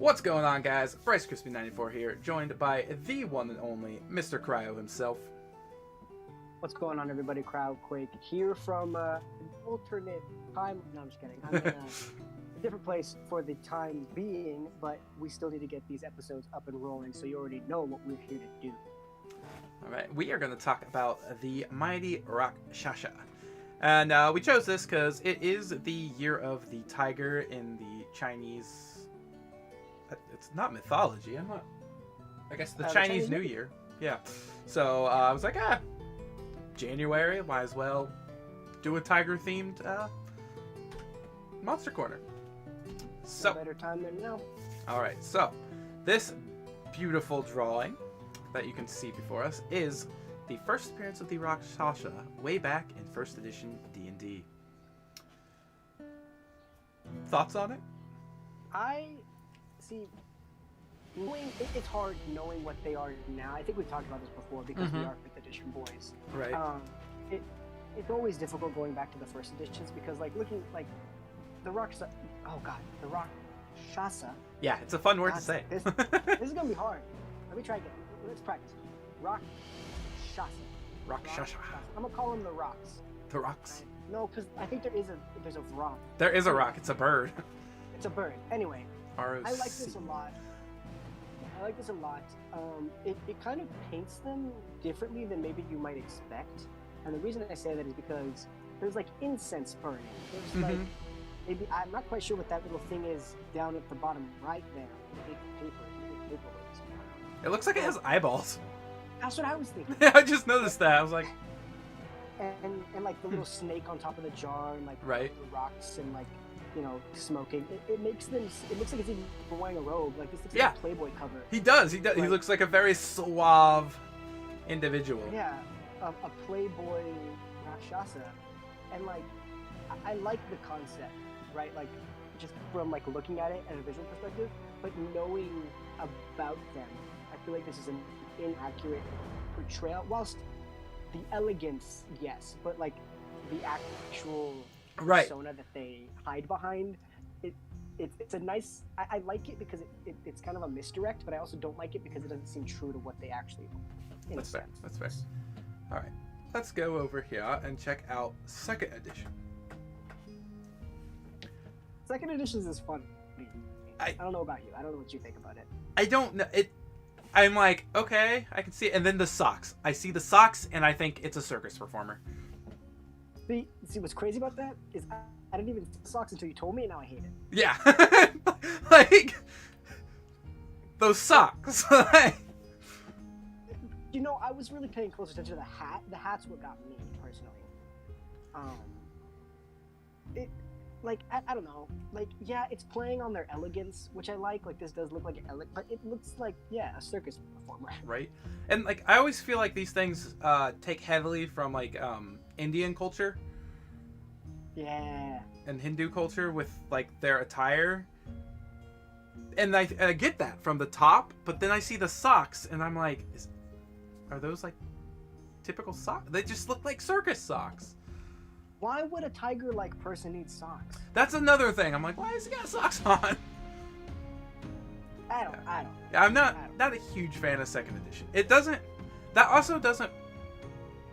What's going on, guys? Bryce Crispy 94 here, joined by the one and only Mr. Cryo himself. What's going on, everybody? Cryoquake here from an alternate time. No, I'm just kidding. I'm in a different place for the time being, but we still need to get these episodes up and rolling, so you already know what we're here to do. Alright, we are going to talk about the mighty Rakshasa. And we chose this because it is the year of the tiger in the Chinese... It's not mythology, I guess the Chinese New Year. Yeah. So I was like, January, might as well do a tiger-themed Monster Corner. So, no better time than now. Alright, so this beautiful drawing that you can see before us is the first appearance of the Rakshasa way back in first edition D&D. Thoughts on it? See, it's hard knowing what they are now. I think we've talked about this before because we are 5th edition boys. Right. It's always difficult going back to the first editions because, looking the Rakshasa. Oh God, the Rakshasa. Yeah, it's a fun word to say. This is gonna be hard. Let me try again. Let's practice. Rakshasa. Rakshasa. I'm gonna call them the rocks. The rocks. No, because I think there's a rock. There is a rock. It's a bird. It's a bird. Anyway. R-O-C. I like this a lot. It kind of paints them differently than maybe you might expect. And the reason I say that is because there's incense burning. There's maybe I'm not quite sure what that little thing is down at the bottom right there. Paper. It looks like it has eyeballs. That's what I was thinking. I just noticed that. I was like, and the little snake on top of the jar and right. the rocks and smoking. It makes them. It looks like it's even wearing a robe. This looks like a Playboy cover. He does. He looks like a very suave individual. Yeah, a Playboy Rakshasa, and I like the concept, right? Just from looking at it at a visual perspective, but knowing about them, I feel like this is an inaccurate portrayal. Whilst the elegance, yes, but the actual persona that they hide behind, it's a nice. I like it because it's kind of a misdirect, but I also don't like it because it doesn't seem true to what they actually are. That's fair. That's fair. All right, let's go over here and check out 2nd edition. 2nd edition is fun. I don't know about you. I don't know what you think about it. I don't know it. I'm like, okay, I can see it. And then the socks. I see the socks, and I think it's a circus performer. See what's crazy about that is I didn't even see the socks until you told me, and now I hate it. Yeah. Those socks. I was really paying close attention to the hat. The hat's what got me, personally. I don't know. It's playing on their elegance, which I like. This does look like an but it looks like, a circus performer. Right. And, I always feel like these things take heavily from, Indian culture. Yeah. And Hindu culture with, their attire. And I get that from the top, but then I see the socks, and I'm like, are those, typical socks? They just look like circus socks. Why would a tiger-like person need socks? That's another thing. I'm like, why has he got socks on? I don't. I'm not a huge fan of 2nd edition. That also doesn't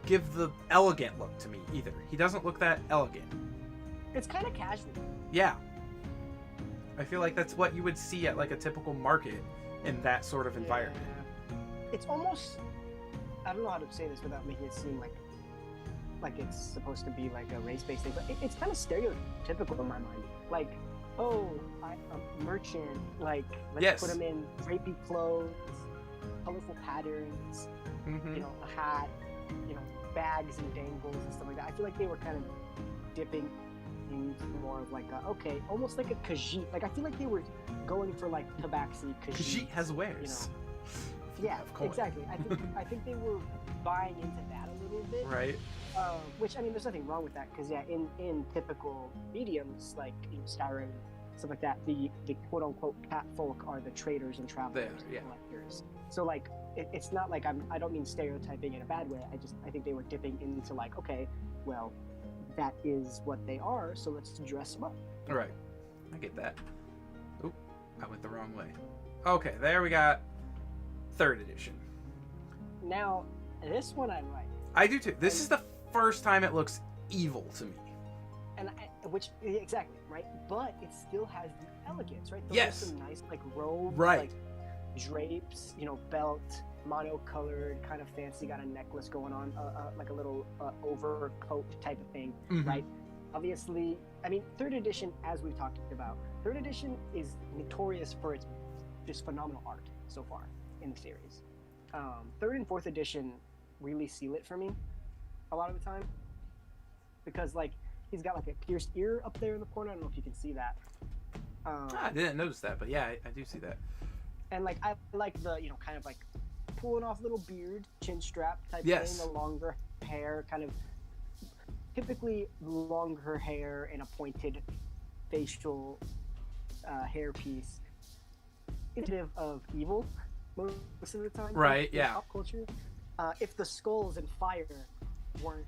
give the elegant look to me either. He doesn't look that elegant. It's kind of casual. Yeah. I feel like that's what you would see at a typical market in that sort of environment. It's almost, I don't know how to say this without making it seem like it's supposed to be a race-based thing, but it's kind of stereotypical in my mind. I'm a merchant, let's put them in drapey clothes, colorful patterns, a hat, bags and dangles and stuff like that. I feel like they were kind of dipping into more of almost like a Khajiit. I feel like they were going for Tabaxi Khajiit. Khajiit has wares. Yeah, exactly. I think they were buying into that a little bit. Right. Which, there's nothing wrong with that because in typical mediums Skyrim, stuff like that, the quote unquote cat folk are the traders and travelers and collectors. So it's not I don't mean stereotyping in a bad way. I think they were dipping into okay, well, that is what they are, so let's dress them up. Right. I get that. Oop. I went the wrong way. Okay, there we got 3rd edition. Now, this one I like. I do too. This is the first time it looks evil to me. And which exactly, right? But it still has the elegance, right? Those yes. are some nice like robes, right. like drapes, belt, mono-colored, kind of fancy. Got a necklace going on, like a little overcoat type of thing, right? Obviously, I mean, 3rd edition, as we've talked about, 3rd edition is notorious for its just phenomenal art so far in the series. 3rd and 4th edition really seal it for me a lot of the time, because like he's got like a pierced ear up there in the corner. I don't know if you can see that. I didn't notice that, but yeah, I do see that. And like I like the kind of like pulling off little beard, chin strap type yes. thing, the longer hair, kind of typically longer hair and a pointed facial hair piece. Indicative of evil most of the time, right? In yeah. pop culture. If the skulls and fire weren't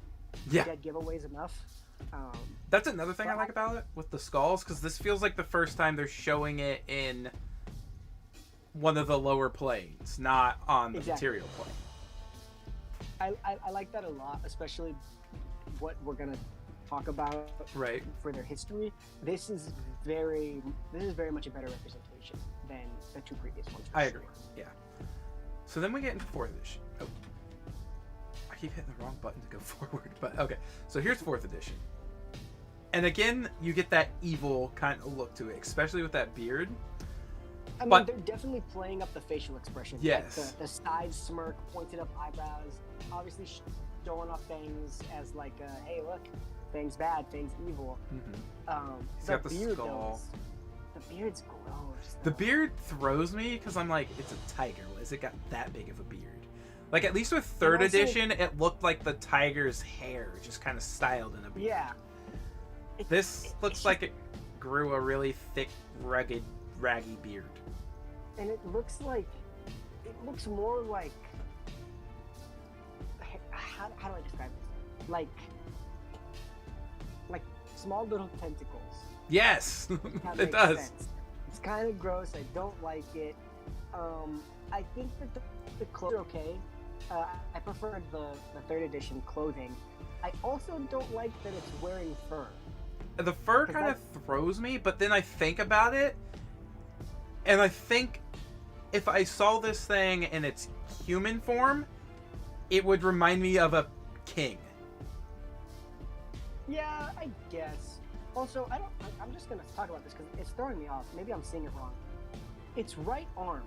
dead giveaways enough. That's another thing I like about it with the skulls, because this feels like the first time they're showing it in one of the lower planes, not on the material plane. I like that a lot, especially what we're gonna talk about for their history. This is very much a better representation than the 2 previous ones. I agree. Yeah. So then we get into 4th edition. Oh, I keep hitting the wrong button to go forward, but okay. So here's 4th edition, and again, you get that evil kind of look to it, especially with that beard. I mean, they're definitely playing up the facial expression. Yes. Like the side smirk, pointed up eyebrows, obviously showing off Fangs as like, hey, look, Fangs bad, Fangs evil. He's got the beard, skull. The beard's gross. The beard throws me because I'm like, it's a tiger. Has it got that big of a beard? Like, at least with 3rd edition, it looked like the tiger's hair just kind of styled in a beard. Yeah. This looks like it grew a really thick, rugged, raggy beard. And it looks more like, how do I describe this? Like small little tentacles. Yes, it does. Sense. It's kind of gross. I don't like it. I think that the clothes are okay. I prefer the 3rd edition clothing. I also don't like that it's wearing fur. The fur kind of throws me, but then I think about it, and I think if I saw this thing in its human form, it would remind me of a king. Yeah, I guess. Also, I'm just gonna talk about this because it's throwing me off. Maybe I'm seeing it wrong. Its right arm,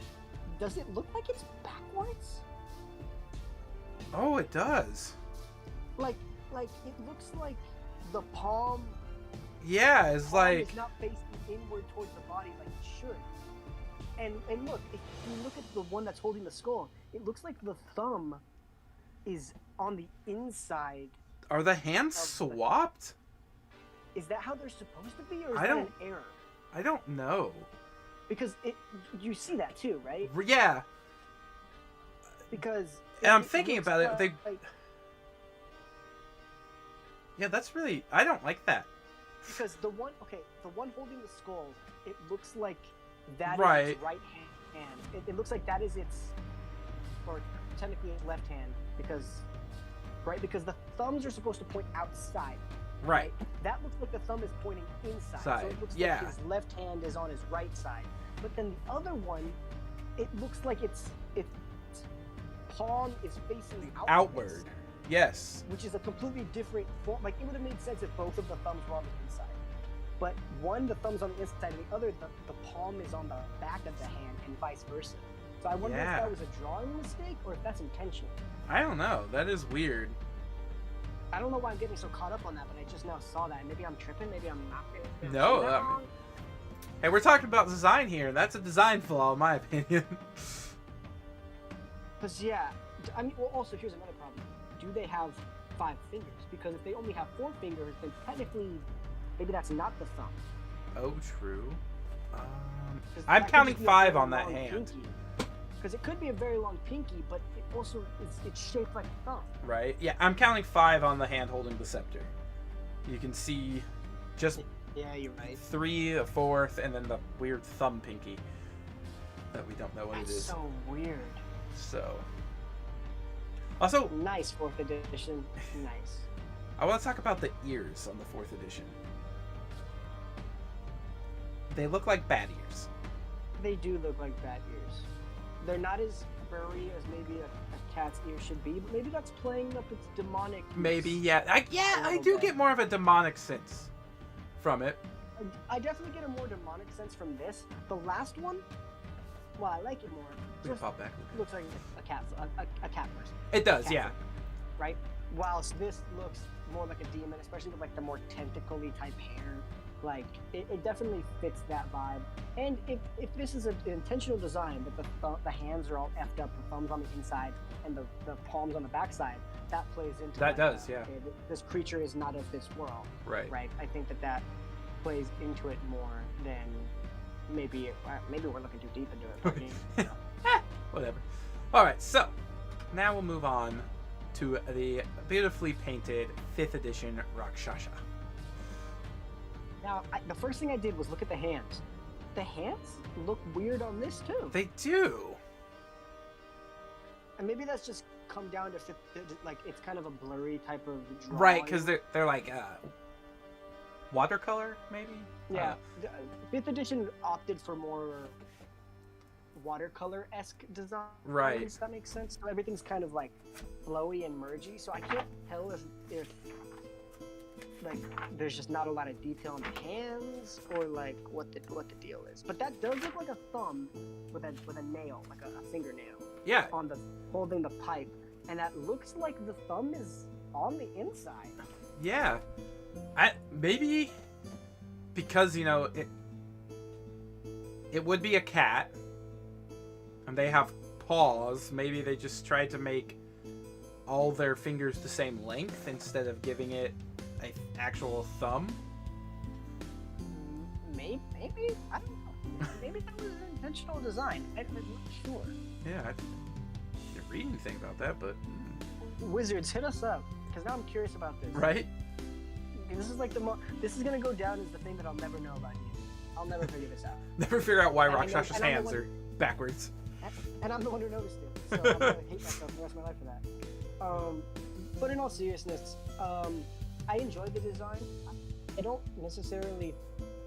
does it look like it's backwards? Oh, it does. Like it looks like the palm. Yeah, it's like it's not facing inward towards the body like it should. And look, if you look at the one that's holding the skull, it looks like the thumb is on the inside. Are the hands swapped? Is that how they're supposed to be, or is that an error? I don't know. Because you see that too, right? Yeah. Because and I'm thinking about it. Yeah, that's really. I don't like that. Because the one holding the skull, it looks like that is its right hand. It looks like that is its, or technically its left hand, because the thumbs are supposed to point outside. Right. That looks like the thumb is pointing inside. So it looks like his left hand is on his right side. But then the other one, it looks like its palm is facing outward. Yes. Which is a completely different form. Like, it would have made sense if both of the thumbs were on the inside. But one, the thumb's on the inside, and the other, the palm is on the back of the hand, and vice versa. So I wonder if that was a drawing mistake, or if that's intentional. I don't know. That is weird. I don't know why I'm getting so caught up on that, but I just now saw that. Maybe I'm tripping, maybe I'm not getting No, hey, we're talking about design here, and that's a design flaw, in my opinion. Because, yeah, I mean, well, also, here's another problem. Do they have 5 fingers? Because if they only have 4 fingers, then technically, maybe that's not the thumb. Oh, true. I'm counting 5 on that hand. Because it could be a very long pinky, but it also it's shaped like a thumb. Right. Yeah, I'm counting 5 on the hand holding the scepter. You can see just Yeah, you're right. 3, a 4th, and then the weird thumb pinky that we don't know what That's it is. so weird. So, also, Nice 4th edition. Nice. I want to talk about the ears on the 4th edition. They look like bat ears. They do look like bat ears. They're not as furry as maybe a cat's ear should be, but maybe that's playing up its demonic. Maybe, yeah. I do get more of a demonic sense from it. I definitely get a more demonic sense from this. The last one, well, I like it more. We can pop back. Looks like a cat person. It does, Cat yeah. person, right? Whilst this looks more like a demon, especially with like the more tentacly type hair. Like it definitely fits that vibe. And if this is an intentional design, that the hands are all effed up, the thumbs on the inside and the palms on the backside, that plays into that. Like, does, yeah. Okay, this creature is not of this world. Right. Right. I think that plays into it more than maybe we're looking too deep into it. But, you know. Whatever. All right, so now we'll move on to the beautifully painted 5th edition Rakshasa. Now, the first thing I did was look at the hands. The hands look weird on this too. They do. And maybe that's just come down to like it's kind of a blurry type of drawing. Right, because they're like watercolor, maybe. Yeah, 5th edition opted for more watercolor-esque design. Right. Does that make sense? So everything's kind of like flowy and mergy. So I can't tell if like there's just not a lot of detail on the hands or like what the deal is. But that does look like a thumb with a nail, like a fingernail. Yeah. On the holding the pipe, and that looks like the thumb is on the inside. Yeah. Maybe because it would be a cat, and they have paws. Maybe they just tried to make all their fingers the same length instead of giving it an actual thumb. Maybe I don't know. Maybe that was an intentional design. I'm not sure. Yeah, I didn't read anything about that, but Wizards, hit us up, because now I'm curious about this. right. This is like this is gonna go down as the thing that I'll never know about you. I'll never figure this out. Never figure out why And I know- Rakshasa's and I'm the hands one- are backwards. And I'm the one who noticed it, so I'm gonna hate myself the rest of my life for that. But in all seriousness, I enjoyed the design. I don't necessarily.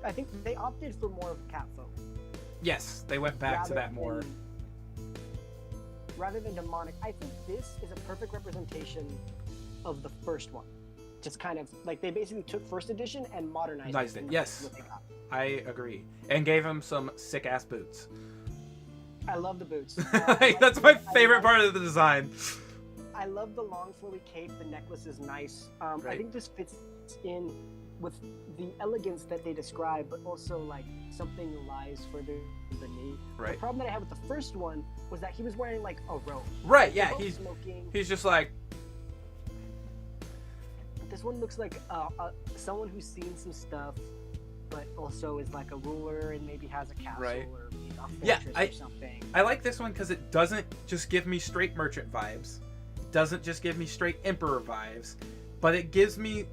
I think they opted for more of cat folk. Yes, they went back to that more. Rather than demonic, I think this is a perfect representation of the first one. Just kind of like they basically took first edition and modernized it. Yes, what they got. I agree, and gave him some sick ass boots. I love the boots. That's my favorite part of the design. I love the long flowy cape. The necklace is nice. I Right. think this fits in with the elegance that they describe, but also like something lies further beneath. Right. The problem that I had with the first one was that he was wearing like a robe. Right, yeah, They're both he's smoking. just like, This one looks like someone who's seen some stuff, but also is like a ruler and maybe has a castle Right. or a Yeah, fortress or something. I like this one because it doesn't just give me straight merchant vibes. It doesn't just give me straight emperor vibes, but it gives me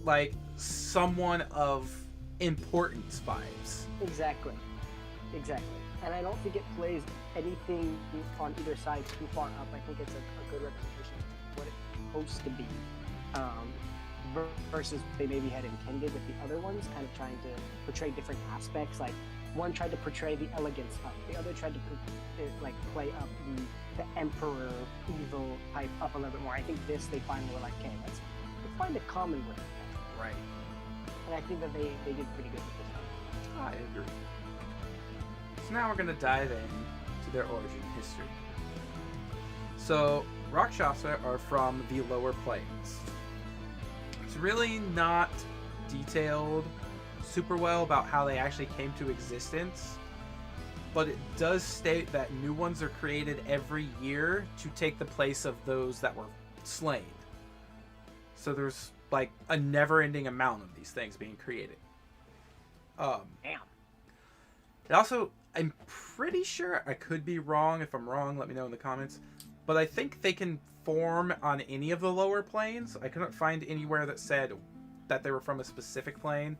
like someone of importance vibes. Exactly. And I don't think it plays anything on either side too far up. I think it's a good representation of what it's supposed to be. Versus they maybe had intended with the other ones, kind of trying to portray different aspects. Like one tried to portray the elegance up, the other tried to play up the emperor evil type up a little bit more. I think this they finally were like, okay, let's find a common with it. Right. And I think that they did pretty good with this one. I agree. So now we're going to dive in to their origin history. So, Rakshasa are from the lower planes. It's really not detailed super well about how they actually came to existence, but it does state that new ones are created every year to take the place of those that were slain. So there's like a never-ending amount of these things being created. Damn. It also, I'm pretty sure, I could be wrong. If I'm wrong, let me know in the comments. But I think they can form on any of the lower planes. I couldn't find anywhere that said that they were from a specific plane,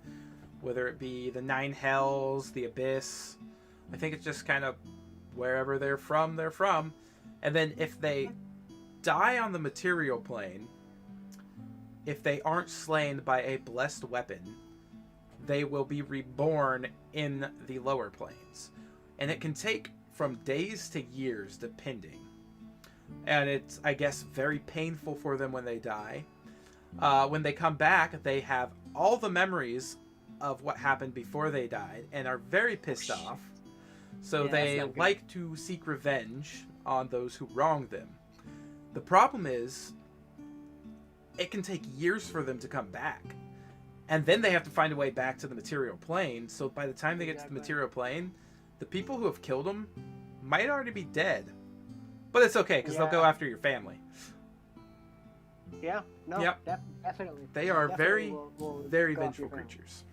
whether it be the Nine Hells, the Abyss. I think it's just kind of wherever they're from, they're from. And then if they die on the material plane, if they aren't slain by a blessed weapon, they will be reborn in the lower planes. And it can take from days to years, depending. And it's, I guess, very painful for them when they die. When they come back, they have all the memories of what happened before they died and are very pissed off. So Yeah, they that's not good. like to seek revenge on those who wronged them. The problem is, it can take years for them to come back. And then they have to find a way back to the material plane. So by the time they get to the material plane, the people who have killed them might already be dead. But it's okay, because they'll go after your family. Yeah, no, Yep. Definitely. They are Definitely very go after vengeful your family. creatures.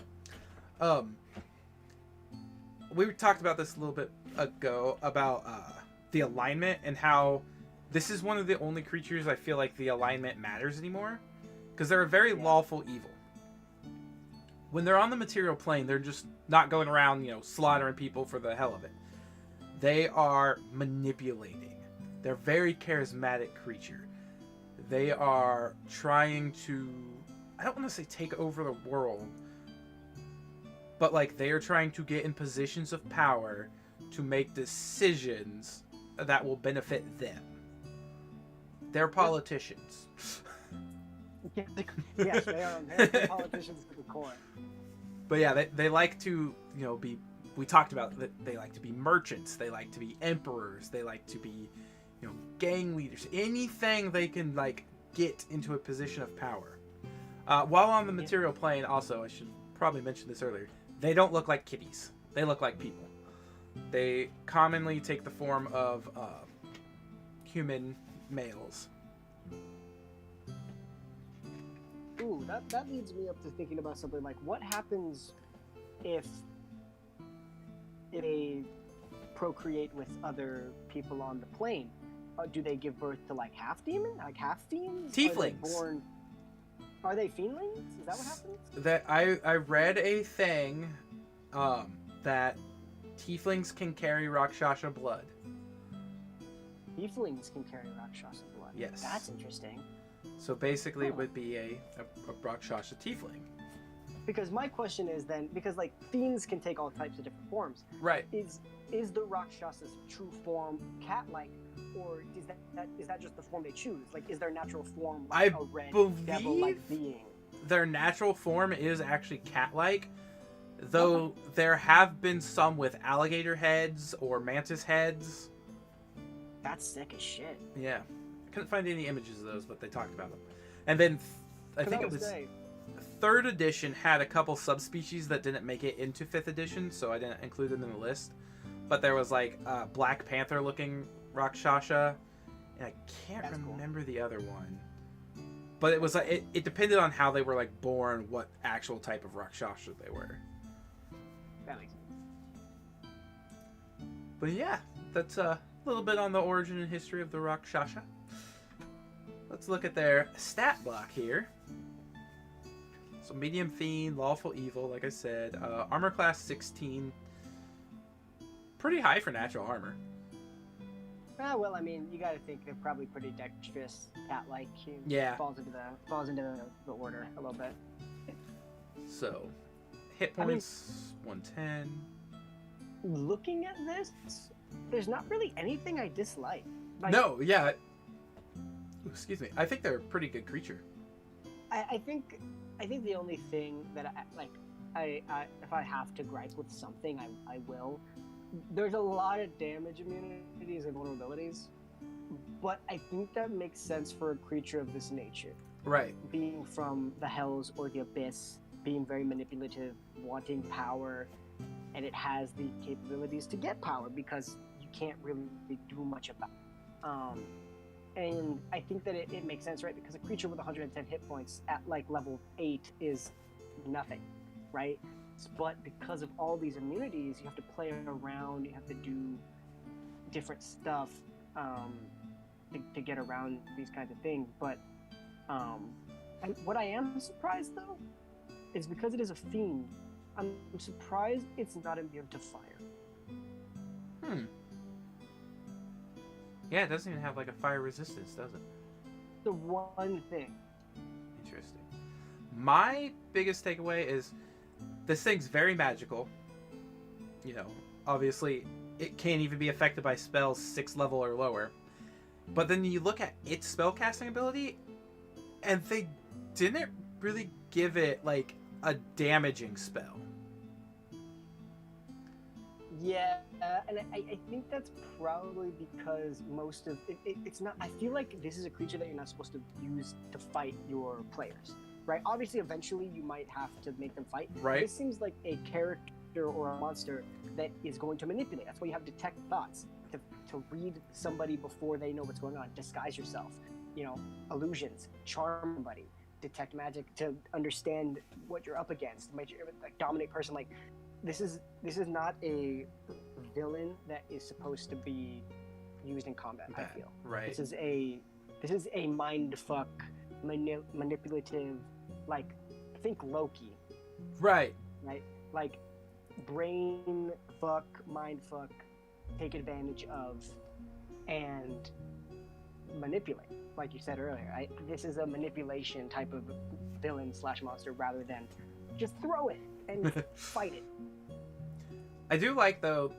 We talked about this a little bit ago about the alignment and how this is one of the only creatures I feel like the alignment matters anymore, because they're a very lawful evil. When they're on the material plane, they're just not going around, slaughtering people for the hell of it. They are manipulating. They're a very charismatic creature. They are trying to, I don't want to say take over the world, but like they are trying to get in positions of power to make decisions that will benefit them. They're politicians. Yes, they are. They're politicians to the core. But yeah, they like to, be, we talked about that they like to be merchants, they like to be emperors, they like to be, gang leaders, anything they can like get into a position of power. While on the material plane, also, I should probably mention this earlier, they don't look like kitties. They look like people. They commonly take the form of human males. Ooh, that leads me up to thinking about something like, what happens if they procreate with other people on the plane? Do they give birth to like half demon, like half fiends? Tieflings. Are they fiendlings? Is that what happens? That I read a thing that tieflings can carry Rakshasa blood. Tieflings can carry Rakshasa blood. Yes. That's interesting. So basically, it would be a Rakshasa tiefling. Because my question is then, because like fiends can take all types of different forms. Right. Is the Rakshas's true form cat-like, or is that just the form they choose? Like, is their natural form like a red devil-like being? Their natural form is actually cat-like, though there have been some with alligator heads or mantis heads. That's sick as shit. Yeah. I couldn't find any images of those, but they talked about them. And then I think it was 3rd edition had a couple subspecies that didn't make it into 5th edition, so I didn't include them in the list. But there was like Black Panther looking Rakshasa, and I can't remember the other one. But it was like it depended on how they were like born, what actual type of Rakshasa they were. That makes sense. But yeah, that's a little bit on the origin and history of the Rakshasa. Let's look at their stat block here. So medium fiend, lawful evil, like I said. Armor class 16. Pretty high for natural armor. Well, I mean, you gotta think they're probably pretty dexterous, cat-like. Yeah. Falls into the order a little bit. So, hit points 110. Looking at this, there's not really anything I dislike. Like, No, yeah. Excuse me. I think they're a pretty good creature. I think the only thing that I if I have to gripe with something, I will. There's a lot of damage immunities and vulnerabilities, but I think that makes sense for a creature of this nature. Right. Being from the Hells or the Abyss, being very manipulative, wanting power, and it has the capabilities to get power because you can't really do much about it. And I think that it makes sense, right? Because a creature with 110 hit points at like level 8 is nothing, right? But because of all these immunities, you have to play around, you have to do different stuff to get around these kinds of things. But and what I am surprised though is because it is a fiend, I'm surprised it's not immune to fire. Yeah, it doesn't even have like a fire resistance, does it? The one thing. Interesting. My biggest takeaway is this thing's very magical. You know, obviously it can't even be affected by spells 6th level or lower. But then you look at its spellcasting ability, and they didn't really give it like a damaging spell. Yeah, and I think that's probably because most of it's not. I feel like this is a creature that you're not supposed to use to fight your players, right? Obviously, eventually you might have to make them fight. Right. This seems like a character or a monster that is going to manipulate. That's why you have detect thoughts to read somebody before they know what's going on. Disguise yourself, you know, illusions, charm somebody, detect magic to understand what you're up against, make sure like dominate person. Like this is not a villain that is supposed to be used in combat. I feel right. This is a mind fuck, manipulative, like think Loki. Right. Right. Like brain fuck, mind fuck, take advantage of, and manipulate. Like you said earlier, this is a manipulation type of villain / monster rather than just throw it and fight it. I do like though,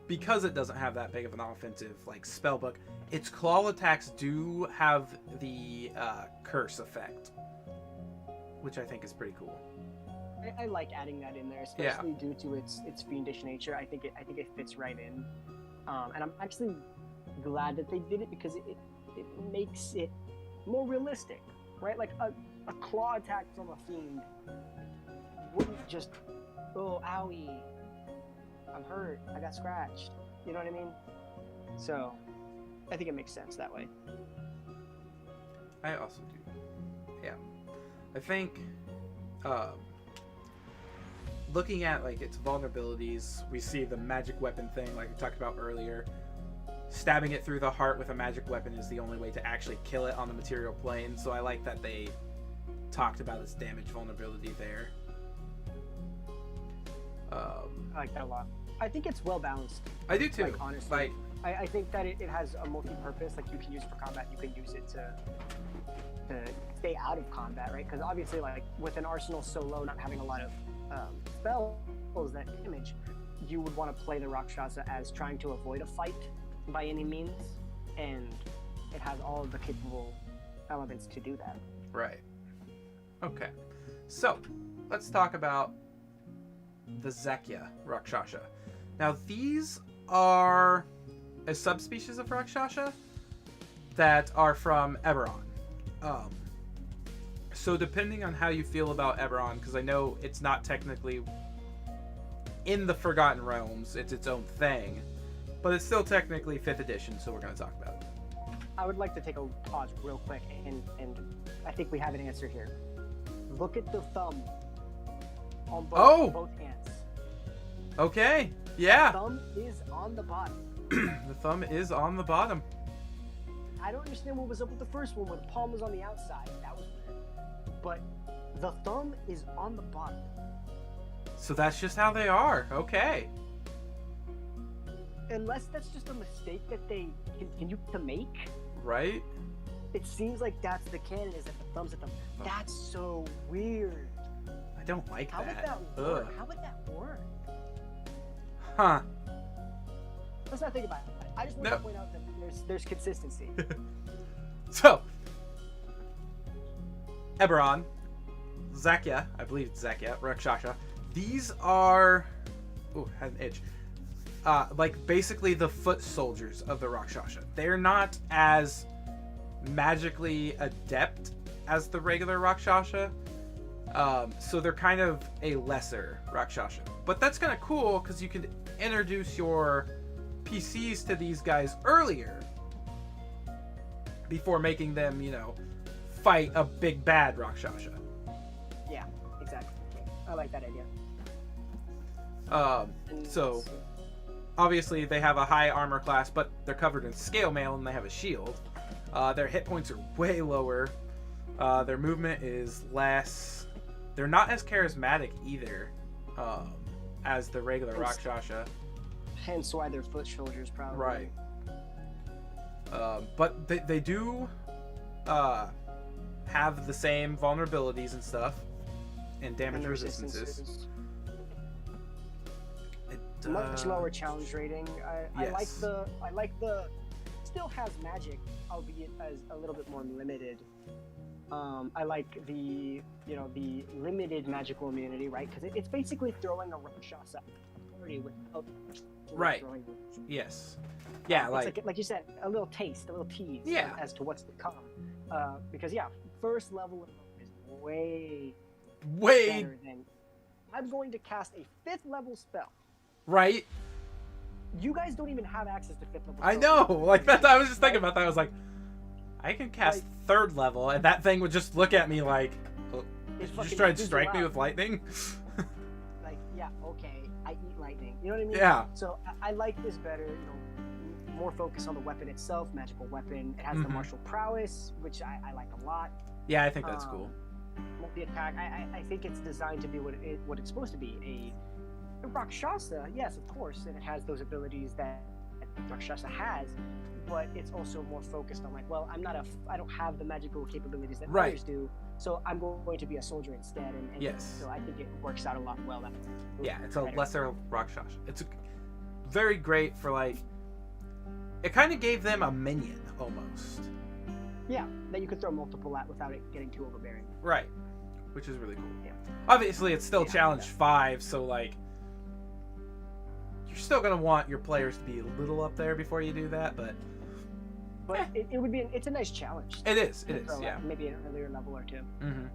because it doesn't have that big of an offensive like spell book, its claw attacks do have the curse effect, which I think is pretty cool. I like adding that in there, especially due to its fiendish nature. I think it fits right in, and I'm actually glad that they did it because it makes it more realistic, right? Like a claw attack from a fiend wouldn't just, oh, owie, I'm hurt, I got scratched. You know what I mean? So I think it makes sense that way. I also do. Yeah. I think looking at like its vulnerabilities, we see the magic weapon thing like we talked about earlier. Stabbing it through the heart with a magic weapon is the only way to actually kill it on the material plane, so I like that they talked about its damage vulnerability there. I like that a lot. I think it's well balanced. I do too. Like, honestly, I think that it has a multi-purpose. Like you can use it for combat, you can use it to stay out of combat, right? Because obviously, like with an arsenal so low, not having a lot of spells that damage, you would want to play the Rakshasa as trying to avoid a fight by any means, and it has all of the capable elements to do that. Right. Okay. So, let's talk about the Zekya Rakshasa. Now, these are a subspecies of Rakshasa that are from Eberron. So, depending on how you feel about Eberron, because I know it's not technically in the Forgotten Realms, it's its own thing, but it's still technically 5th edition, so we're going to talk about it. I would like to take a pause real quick, and I think we have an answer here. Look at the thumb on both hands. Okay, yeah. The thumb is on the bottom. The thumb is on the bottom. I don't understand what was up with the first one where the palm was on the outside. That was weird. But the thumb is on the bottom. So that's just how they are. Okay. Unless that's just a mistake that they continue to make. Right? It seems like that's the canon, is that the thumb's at the... Oh. That's so weird. I don't like How that. would that work? How would that work? Huh. Let's not think about it. I just want to point out that there's consistency. So, Eberron, Zekya, I believe it's Zekya, Rakshasa. These are... Ooh, had an itch. Like, basically the foot soldiers of the Rakshasa. They're not as magically adept as the regular Rakshasa. So they're kind of a lesser Rakshasa. But that's kind of cool, because you can introduce your PCs to these guys earlier before making them, you know, fight a big bad Rakshasa. Yeah, exactly. I like that idea. So obviously they have a high armor class, but they're covered in scale mail and they have a shield. Their hit points are way lower. Their movement is less. they're not as charismatic either as the regular Rakshasa. Hence why they're foot soldiers, probably. Right. But they do have the same vulnerabilities and stuff, and damage And the resistances. Much lower challenge rating. I like Yes. the still has magic, albeit as a little bit more limited. I like the the limited magical immunity, right? Because it's basically throwing a Rakshasa party without Right. throwing. Yes. Yeah, It's like you said, a little taste, a little tease Yeah. as to what's to come. Because first level is way better than. I'm going to cast a 5th level spell. right. You guys don't even have access to 5th level. I spells. know. Like that. I was just thinking about that. I was like, I can cast 3rd level, and that thing would just look at me like, oh, did you just try to strike me with lightning? Like, yeah, okay, I eat lightning. You know what I mean? Yeah. So I like this better. More focus on the weapon itself, magical weapon. It has the Mhm. martial prowess, which I like a lot. Yeah, I think that's cool. Multi-attack. I think it's designed to be what it's supposed to be. A Rakshasa, yes, of course, and it has those abilities that Rakshasa has, but it's also more focused on like, well, I don't have the magical capabilities that Right. others do, so I'm going to be a soldier instead. And Yes. So I think it works out a lot well. Yeah, it's a better. lesser Rakshasa. It's very great for like. It kind of gave them a minion almost. Yeah, that you could throw multiple at without it getting too overbearing. Right. Which is really cool. Yeah. Obviously, it's still Yeah, challenge yeah. 5, so like. You're still gonna want your players to be a little up there before you do that, but But it would be it's a nice challenge. it is. It to is. throw Yeah. at maybe an earlier level or two. Mm-hmm.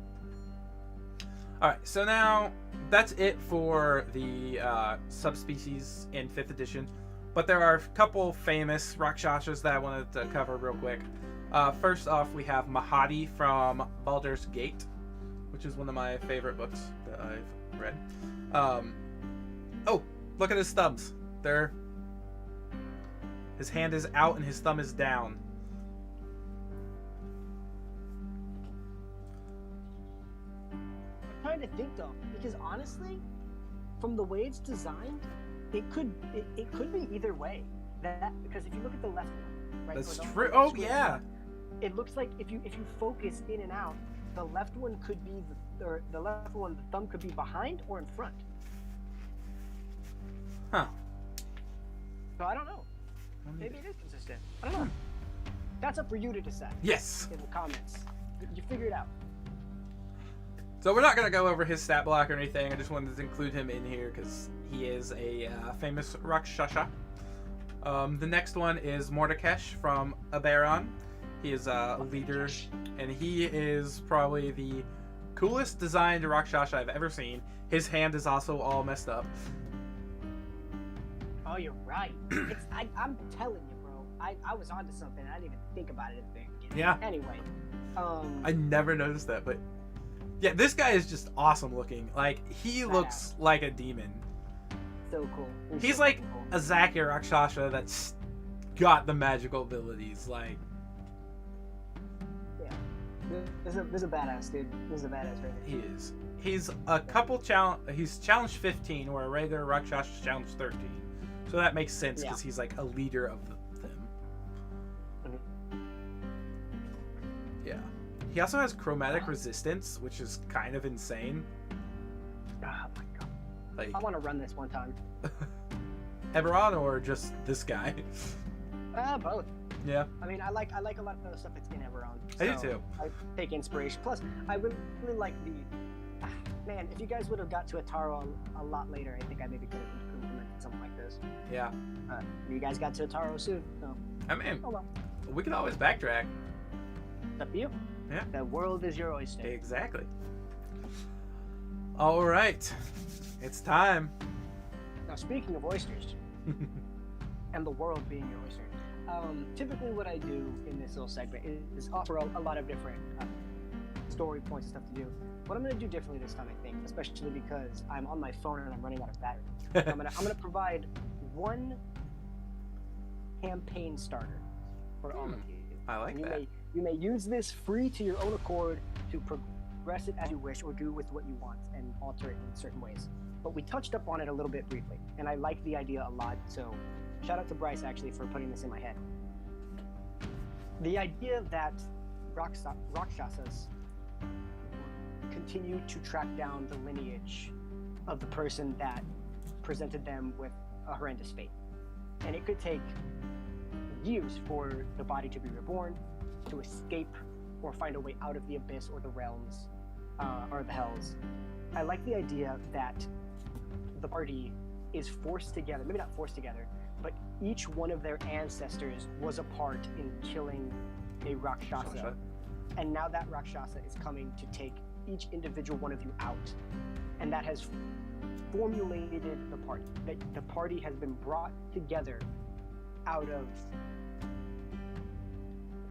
All right, so now that's it for the subspecies in 5th edition, but there are a couple famous Rakshasas that I wanted to cover real quick. First off, we have Mahati from Baldur's Gate, which is one of my favorite books that I've read. Oh, look at his thumbs. His hand is out and his thumb is down. I'm trying to think though, because honestly, from the way it's designed, it could be either way. Because if you look at the left one, right? That's or the true. one Oh, that's yeah. right, it looks like if you focus in and out, the left one could be the left one, the thumb could be behind or in front. Huh. So I don't know. Maybe it is consistent. I don't know. That's up for you to decide Yes. in the comments. You figure it out. So we're not going to go over his stat block or anything. I just wanted to include him in here because he is a famous Rakshasa. The next one is Mortakesh from Aberon. He is a leader, and he is probably the coolest designed Rakshasa I've ever seen. His hand is also all messed up. Oh, you're right. I'm telling you, bro. I was onto something. I didn't even think about it at the beginning. Yeah. Anyway, I never noticed that, but yeah, this guy is just awesome looking. Like, he looks like a demon. so cool. He's so like cool. a Zakir Rakshasa that's got the magical abilities. Like, Yeah. This is a badass, dude. This is a badass right he is. He's a couple he's challenge 15, where a regular Rakshasa is challenge 13. So that makes sense because he's like a leader of them. Yeah. He also has chromatic resistance, which is kind of insane. Oh my god. Like, I want to run this one time. Eberron or just this guy? Both. Yeah. I mean, I like a lot of the stuff that's in Everon. I do too. I take inspiration. Plus, I really like the. Man, if you guys would have got to Ataro a lot later, I think I maybe could have implemented something like this. Yeah. You guys got to Ataro soon, so. I mean, Oh well. we can always backtrack. It's up to you. Yeah. The world is your oyster. Exactly. All right. It's time. Now, speaking of oysters, and the world being your oyster, typically what I do in this little segment is offer a lot of different story points and stuff to do. What I'm going to do differently this time, I think, especially because I'm on my phone and I'm running out of battery. I'm going to provide one campaign starter for all of you. I like And that. You may use this free to your own accord to progress it as you wish or do with what you want and alter it in certain ways. But we touched up on it a little bit briefly, and I like the idea a lot, so shout out to Bryce actually for putting this in my head. The idea that Rakshasas continue to track down the lineage of the person that presented them with a horrendous fate. And it could take years for the body to be reborn, to escape, or find a way out of the abyss or the realms, or the hells. I like the idea that the party is forced together, maybe not forced together, but each one of their ancestors was a part in killing a Rakshasa. And now that Rakshasa is coming to take each individual one of you out. And that has formulated the party. That the party has been brought together out of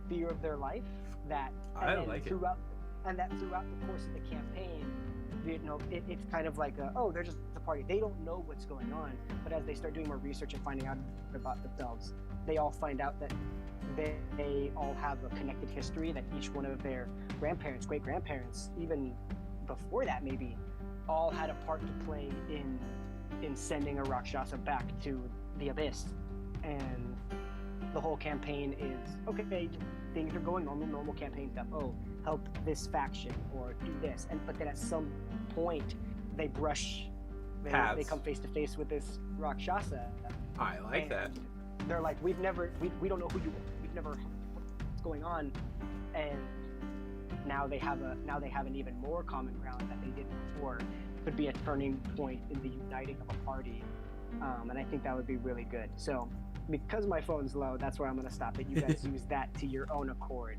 fear of their life. That throughout the course of the campaign, it's kind of like they're just a party. They don't know what's going on, but as they start doing more research and finding out about themselves, they all find out that they all have a connected history, that each one of their grandparents, great-grandparents, even before that maybe, all had a part to play in sending a Rakshasa back to the abyss. And the whole campaign is, okay, things are going on, normal campaign stuff. Oh, help this faction or do this. But then at some point, they come face to face with this Rakshasa. I like that. They're like, we don't know who you are. We've never heard what's going on. And now they have an even more common ground that they did before. Could be a turning point in the uniting of a party. And I think that would be really good. So because my phone's low, that's where I'm going to stop it. You guys use that to your own accord,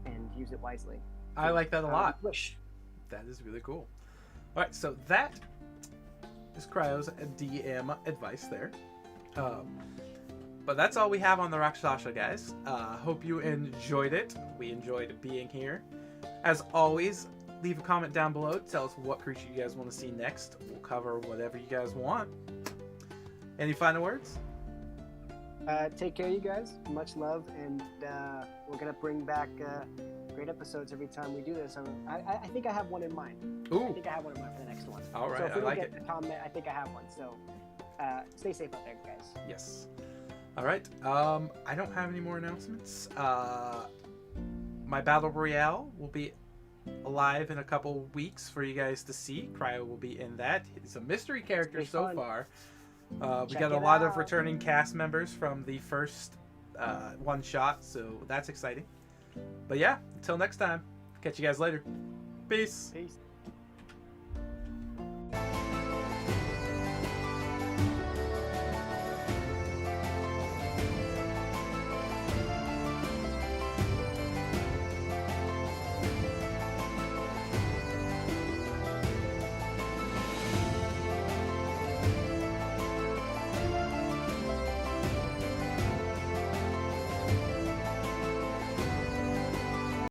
and use it wisely. I like that a lot. Wish. That is really cool. All right, so that is Cryo's DM advice there. But that's all we have on the Rakshasa, guys. Hope you enjoyed it. We enjoyed being here. As always, leave a comment down below. Tell us what creature you guys want to see next. We'll cover whatever you guys want. Any final words? Take care, you guys. Much love, and we're gonna bring back great episodes every time we do this. I think I have one in mind. Ooh. I think I have one in mind for the next one. All right, so if we I don't like get it. the comment, I think I have one. So stay safe out there, guys. Yes. All right. I don't have any more announcements. My Battle Royale will be alive in a couple weeks for you guys to see. Cryo will be in that. He's a mystery character so far. We got a lot of returning cast members from the first one shot, so that's exciting. But yeah, until next time, catch you guys later. Peace. Peace.